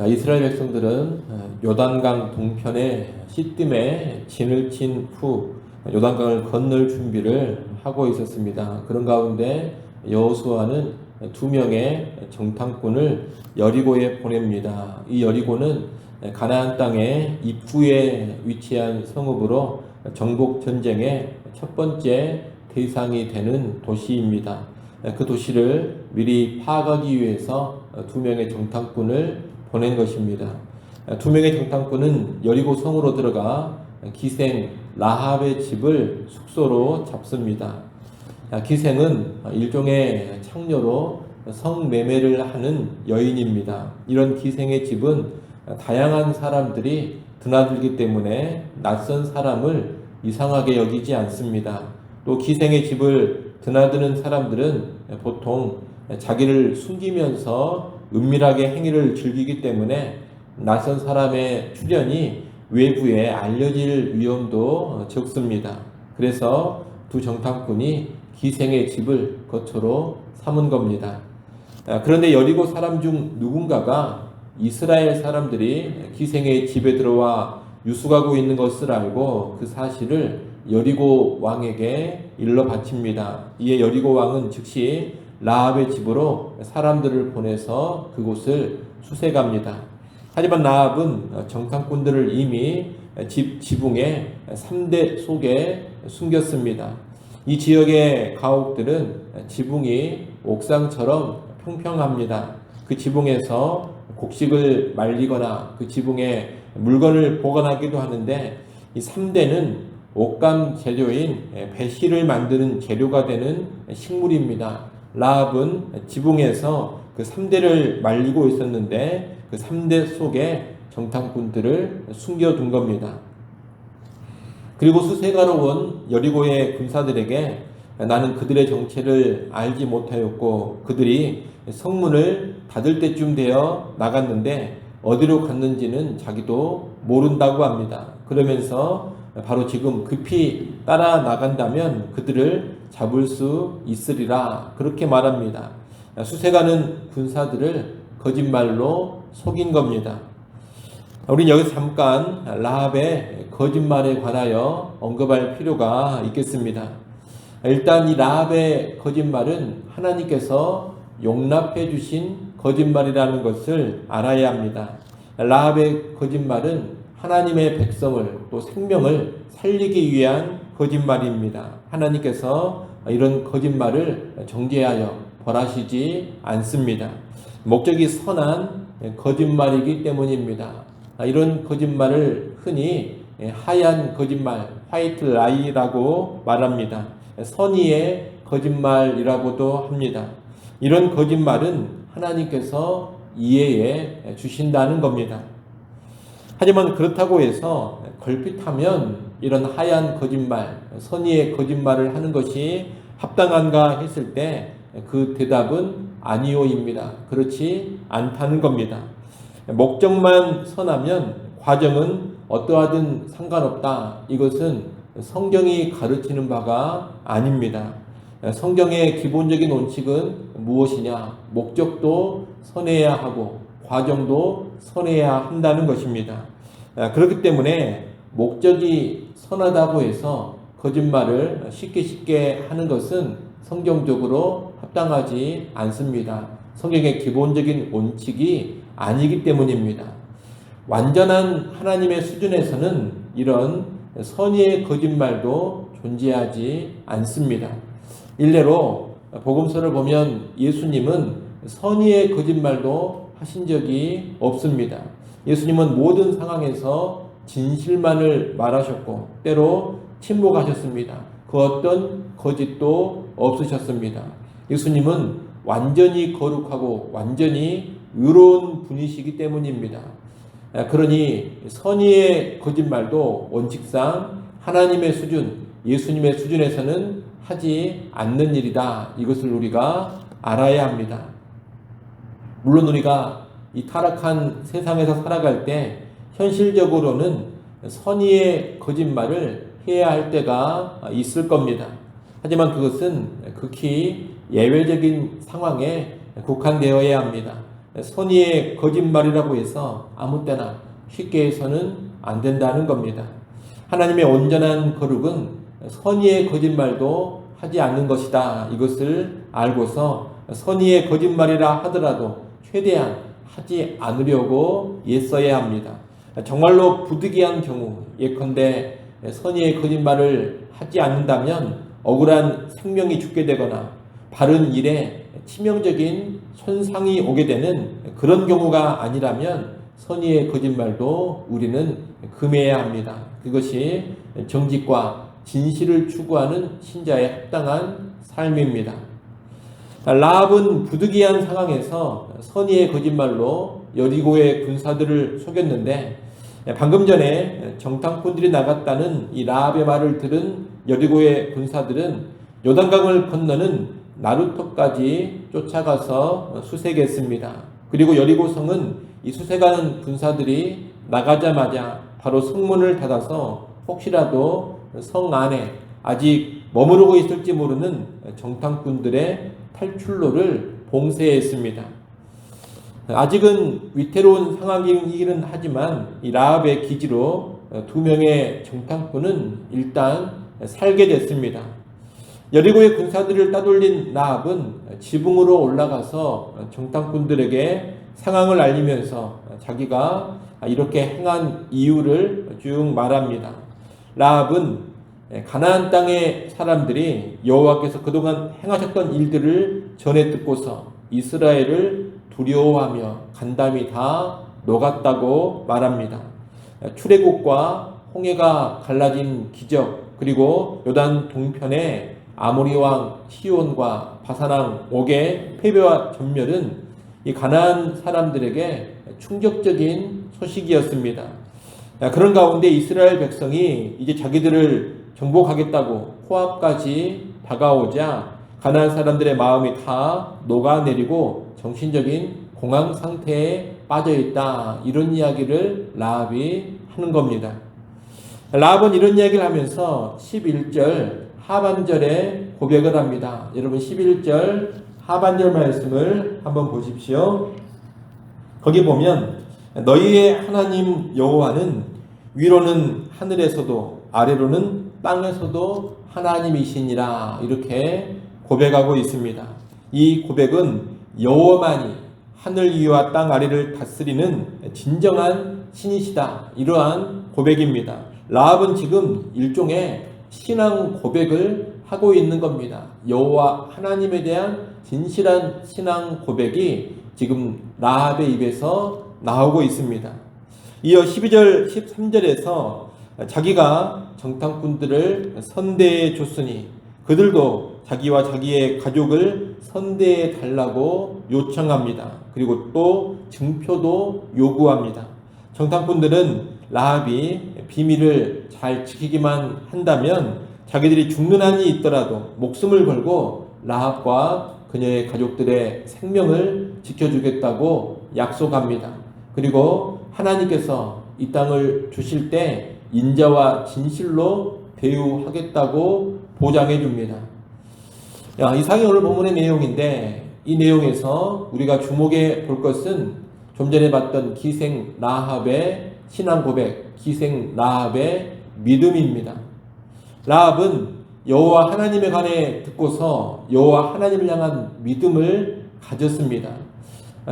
이스라엘 백성들은 요단강 동편에 시딤에 진을 친 후 요단강을 건널 준비를 하고 있었습니다. 그런 가운데 여호수아는 두 명의 정탐꾼을 여리고에 보냅니다. 이 여리고는 가나안 땅의 입구에 위치한 성읍으로 정복 전쟁의 첫 번째 대상이 되는 도시입니다. 그 도시를 미리 파악하기 위해서 두 명의 정탐꾼을 보낸 것입니다. 두 명의 정탐꾼은 여리고 성으로 들어가 기생 라합의 집을 숙소로 잡습니다. 기생은 일종의 창녀로 성매매를 하는 여인입니다. 이런 기생의 집은 다양한 사람들이 드나들기 때문에 낯선 사람을 이상하게 여기지 않습니다. 또 기생의 집을 드나드는 사람들은 보통 자기를 숨기면서 은밀하게 행위를 즐기기 때문에 낯선 사람의 출현이 외부에 알려질 위험도 적습니다. 그래서 두 정탐꾼이 기생의 집을 거처로 삼은 겁니다. 그런데 여리고 사람 중 누군가가 이스라엘 사람들이 기생의 집에 들어와 유숙하고 있는 것을 알고 그 사실을 여리고 왕에게 일러 바칩니다. 이에 여리고 왕은 즉시 라합의 집으로 사람들을 보내서 그곳을 수색합니다. 하지만 라합은 정탐꾼들을 이미 집 지붕의 3대 속에 숨겼습니다. 이 지역의 가옥들은 지붕이 옥상처럼 평평합니다. 그 지붕에서 곡식을 말리거나 그 지붕에 물건을 보관하기도 하는데 이 3대는 옷감 재료인 배실을 만드는 재료가 되는 식물입니다. 라합은 지붕에서 그 3대를 말리고 있었는데 그 3대 속에 정탐꾼들을 숨겨둔 겁니다. 그리고 수색하러 온 여리고의 군사들에게 나는 그들의 정체를 알지 못하였고 그들이 성문을 닫을 때쯤 되어 나갔는데 어디로 갔는지는 자기도 모른다고 합니다. 그러면서 바로 지금 급히 따라 나간다면 그들을 잡을 수 있으리라 그렇게 말합니다. 수색하는 군사들을 거짓말로 속인 겁니다. 우린 여기서 잠깐 라합의 거짓말에 관하여 언급할 필요가 있겠습니다. 일단 이 라합의 거짓말은 하나님께서 용납해 주신 거짓말이라는 것을 알아야 합니다. 라합의 거짓말은 하나님의 백성을 또 생명을 살리기 위한 거짓말입니다. 하나님께서 이런 거짓말을 정죄하여 벌하시지 않습니다. 목적이 선한 거짓말이기 때문입니다. 이런 거짓말을 흔히 하얀 거짓말, 화이트 라이라고 말합니다. 선의의 거짓말이라고도 합니다. 이런 거짓말은 하나님께서 이해해 주신다는 겁니다. 하지만 그렇다고 해서 걸핏하면 이런 하얀 거짓말, 선의의 거짓말을 하는 것이 합당한가 했을 때 그 대답은 아니오입니다. 그렇지 않다는 겁니다. 목적만 선하면 과정은 어떠하든 상관없다. 이것은 성경이 가르치는 바가 아닙니다. 성경의 기본적인 원칙은 무엇이냐? 목적도 선해야 하고 과정도 선해야 한다는 것입니다. 그렇기 때문에 목적이 선하다고 해서 거짓말을 쉽게 하는 것은 성경적으로 합당하지 않습니다. 성경의 기본적인 원칙이 아니기 때문입니다. 완전한 하나님의 수준에서는 이런 선의의 거짓말도 존재하지 않습니다. 일례로 복음서를 보면 예수님은 선의의 거짓말도 하신 적이 없습니다. 예수님은 모든 상황에서 진실만을 말하셨고 때로 침묵하셨습니다. 그 어떤 거짓도 없으셨습니다. 예수님은 완전히 거룩하고 완전히 의로운 분이시기 때문입니다. 그러니 선의의 거짓말도 원칙상 하나님의 수준, 예수님의 수준에서는 하지 않는 일이다. 이것을 우리가 알아야 합니다. 물론 우리가 이 타락한 세상에서 살아갈 때 현실적으로는 선의의 거짓말을 해야 할 때가 있을 겁니다. 하지만 그것은 극히 예외적인 상황에 국한되어야 합니다. 선의의 거짓말이라고 해서 아무 때나 쉽게 해서는 안 된다는 겁니다. 하나님의 온전한 거룩은 선의의 거짓말도 하지 않는 것이다. 이것을 알고서 선의의 거짓말이라 하더라도 최대한 하지 않으려고 애써야 합니다. 정말로 부득이한 경우 예컨대 선의의 거짓말을 하지 않는다면 억울한 생명이 죽게 되거나 바른 일에 치명적인 손상이 오게 되는 그런 경우가 아니라면 선의의 거짓말도 우리는 금해야 합니다. 그것이 정직과 진실을 추구하는 신자의 합당한 삶입니다. 라합은 부득이한 상황에서 선의의 거짓말로 여리고의 군사들을 속였는데 방금 전에 정탐꾼들이 나갔다는 이 라합의 말을 들은 여리고의 군사들은 요단강을 건너는 나루토까지 쫓아가서 수색했습니다. 그리고 여리고성은 이 수색하는 군사들이 나가자마자 바로 성문을 닫아서 혹시라도 성 안에 아직 머무르고 있을지 모르는 정탐꾼들의 탈출로를 봉쇄했습니다. 아직은 위태로운 상황이기는 하지만 이 라합의 기지로 2명의 정탐꾼은 일단 살게 됐습니다. 여리고의 군사들을 따돌린 라합은 지붕으로 올라가서 정탐꾼들에게 상황을 알리면서 자기가 이렇게 행한 이유를 쭉 말합니다. 라합은 가나안 땅의 사람들이 여호와께서 그동안 행하셨던 일들을 전해 듣고서 이스라엘을 두려워하며 간담이 다 녹았다고 말합니다. 출애굽과 홍해가 갈라진 기적, 그리고 요단 동편에 아모리 왕 시온과 바산 왕 옥의 패배와 전멸은 이 가나안 사람들에게 충격적인 소식이었습니다. 그런 가운데 이스라엘 백성이 이제 자기들을 정복하겠다고 호압까지 다가오자 가나안 사람들의 마음이 다 녹아내리고 정신적인 공황 상태에 빠져있다. 이런 이야기를 라합이 하는 겁니다. 라합은 이런 이야기를 하면서 11절 하반절에 고백을 합니다. 여러분 11절 하반절 말씀을 한번 보십시오. 거기 보면 너희의 하나님 여호와는 위로는 하늘에서도 아래로는 땅에서도 하나님이시니라 이렇게 고백하고 있습니다. 이 고백은 여호와만이 하늘 위와 땅 아래를 다스리는 진정한 신이시다. 이러한 고백입니다. 라합은 지금 일종의 신앙 고백을 하고 있는 겁니다. 여호와 하나님에 대한 진실한 신앙 고백이 지금 라합의 입에서 나오고 있습니다. 이어 12절 13절에서 자기가 정탐꾼들을 선대해 줬으니 그들도 자기와 자기의 가족을 선대해 달라고 요청합니다. 그리고 또 증표도 요구합니다. 정탐꾼들은 라합이 비밀을 잘 지키기만 한다면 자기들이 죽는 한이 있더라도 목숨을 걸고 라합과 그녀의 가족들의 생명을 지켜주겠다고 약속합니다. 그리고 하나님께서 이 땅을 주실 때 인자와 진실로 대우하겠다고 보장해 줍니다. 이상이 오늘 본문의 내용인데 이 내용에서 우리가 주목해 볼 것은 좀 전에 봤던 기생 라합의 신앙 고백, 기생 라합의 믿음입니다. 라합은 여호와 하나님에 관해 듣고서 여호와 하나님을 향한 믿음을 가졌습니다.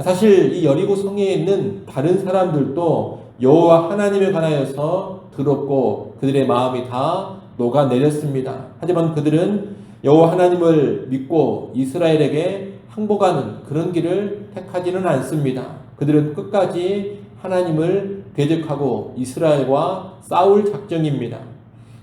사실 이 여리고 성에 있는 다른 사람들도 여호와 하나님에 관하여서 들었고 그들의 마음이 다 녹아내렸습니다. 하지만 그들은 여호와 하나님을 믿고 이스라엘에게 항복하는 그런 길을 택하지는 않습니다. 그들은 끝까지 하나님을 대적하고 이스라엘과 싸울 작정입니다.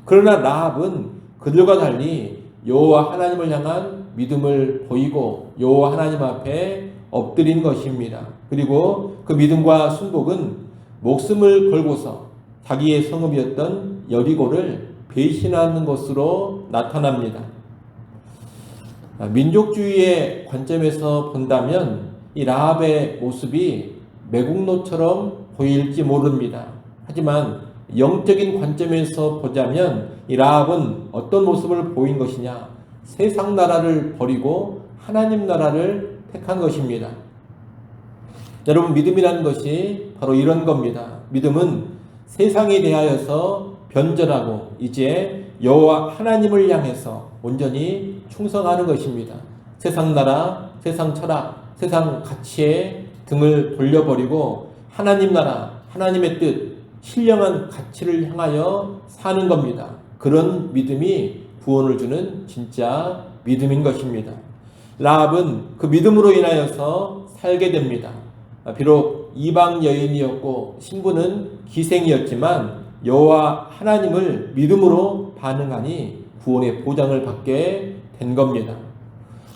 그러나 라합은 그들과 달리 여호와 하나님을 향한 믿음을 보이고 여호와 하나님 앞에 엎드린 것입니다. 그리고 그 믿음과 순복은 목숨을 걸고서 자기의 성읍이었던 여리고를 배신하는 것으로 나타납니다. 민족주의의 관점에서 본다면 이 라합의 모습이 매국노처럼 보일지 모릅니다. 하지만 영적인 관점에서 보자면 이 라합은 어떤 모습을 보인 것이냐? 세상 나라를 버리고 하나님 나라를 택한 것입니다. 여러분, 믿음이라는 것이 바로 이런 겁니다. 믿음은 세상에 대하여서 변절하고 이제 여호와 하나님을 향해서 온전히 충성하는 것입니다. 세상 나라, 세상 철학, 세상 가치에 등을 돌려버리고 하나님 나라, 하나님의 뜻, 신령한 가치를 향하여 사는 겁니다. 그런 믿음이 구원을 주는 진짜 믿음인 것입니다. 라합은 그 믿음으로 인하여서 살게 됩니다. 비록 이방 여인이었고 신부는 기생이었지만 여호와 하나님을 믿음으로 반응하니 구원의 보장을 받게 된 겁니다.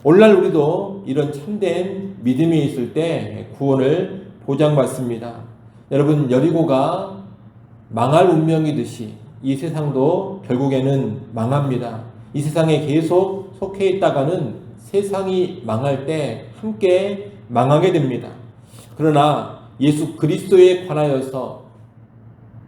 오늘날 우리도 이런 참된 믿음이 있을 때 구원을 보장받습니다. 여러분, 여리고가 망할 운명이듯이 이 세상도 결국에는 망합니다. 이 세상에 계속 속해 있다가는 세상이 망할 때 함께 망하게 됩니다. 그러나 예수 그리스도에 관하여서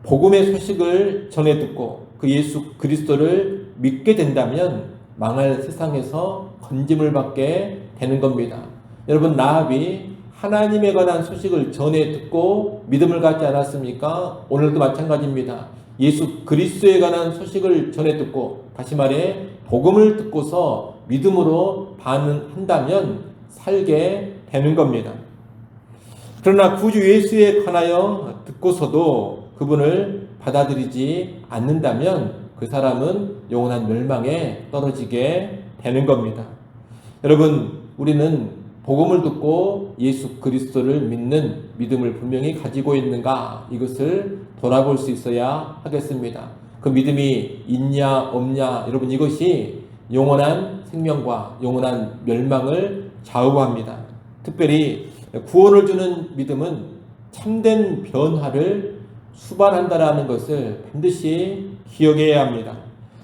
복음의 소식을 전해 듣고 그 예수 그리스도를 믿게 된다면 망할 세상에서 건짐을 받게 되는 겁니다. 여러분, 라합이 하나님에 관한 소식을 전해 듣고 믿음을 갖지 않았습니까? 오늘도 마찬가지입니다. 예수 그리스도에 관한 소식을 전해 듣고, 다시 말해 복음을 듣고서 믿음으로 반응한다면 살게 되는 겁니다. 그러나 구주 예수에 관하여 듣고서도 그분을 받아들이지 않는다면 그 사람은 영원한 멸망에 떨어지게 되는 겁니다. 여러분, 우리는 복음을 듣고 예수 그리스도를 믿는 믿음을 분명히 가지고 있는가, 이것을 돌아볼 수 있어야 하겠습니다. 그 믿음이 있냐 없냐, 여러분, 이것이 영원한 생명과 영원한 멸망을 좌우합니다. 특별히 구원을 주는 믿음은 참된 변화를 수반한다라는 것을 반드시 기억해야 합니다.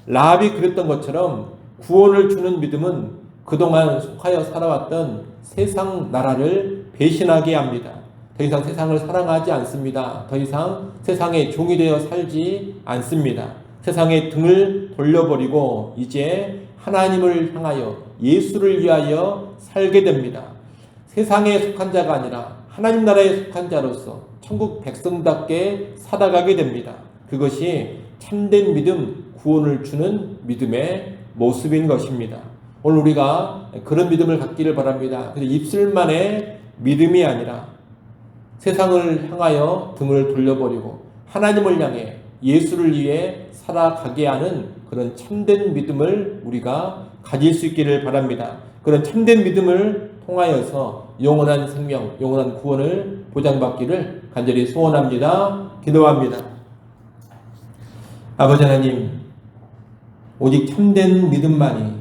라합이 그랬던 것처럼 구원을 주는 믿음은 그동안 속하여 살아왔던 세상 나라를 배신하게 합니다. 더 이상 세상을 사랑하지 않습니다. 더 이상 세상의 종이 되어 살지 않습니다. 세상의 등을 돌려버리고 이제 하나님을 향하여 예수를 위하여 살게 됩니다. 세상에 속한 자가 아니라 하나님 나라에 속한 자로서 천국 백성답게 살아가게 됩니다. 그것이 참된 믿음, 구원을 주는 믿음의 모습인 것입니다. 오늘 우리가 그런 믿음을 갖기를 바랍니다. 그래서 입술만의 믿음이 아니라 세상을 향하여 등을 돌려버리고 하나님을 향해 예수를 위해 살아가게 하는 그런 참된 믿음을 우리가 가질 수 있기를 바랍니다. 그런 참된 믿음을 통하여서 영원한 생명, 영원한 구원을 보장받기를 간절히 소원합니다. 기도합니다. 아버지 하나님, 오직 참된 믿음만이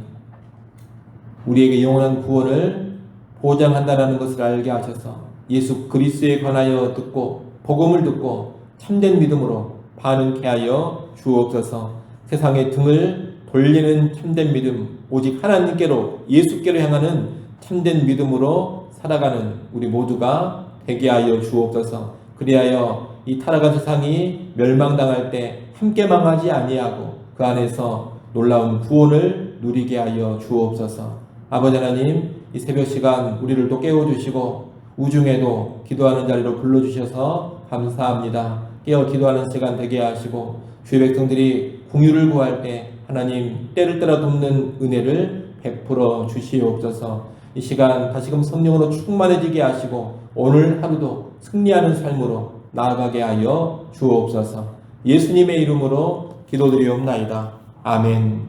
우리에게 영원한 구원을 보장한다는 것을 알게 하셔서 예수 그리스도에 관하여 듣고 복음을 듣고 참된 믿음으로 반응케 하여 주옵소서. 세상의 등을 돌리는 참된 믿음, 오직 하나님께로 예수께로 향하는 참된 믿음으로 살아가는 우리 모두가 되게 하여 주옵소서. 그리하여 이 타락한 세상이 멸망당할 때 함께 망하지 아니하고 그 안에서 놀라운 구원을 누리게 하여 주옵소서. 아버지 하나님, 이 새벽 시간 우리를 또 깨워주시고 우중에도 기도하는 자리로 불러주셔서 감사합니다. 깨어 기도하는 시간 되게 하시고 주의 백성들이 긍휼을 구할 때 하나님 때를 따라 돕는 은혜를 베풀어 주시옵소서. 이 시간 다시금 성령으로 충만해지게 하시고 오늘 하루도 승리하는 삶으로 나아가게 하여 주옵소서. 예수님의 이름으로 기도드리옵나이다. 아멘.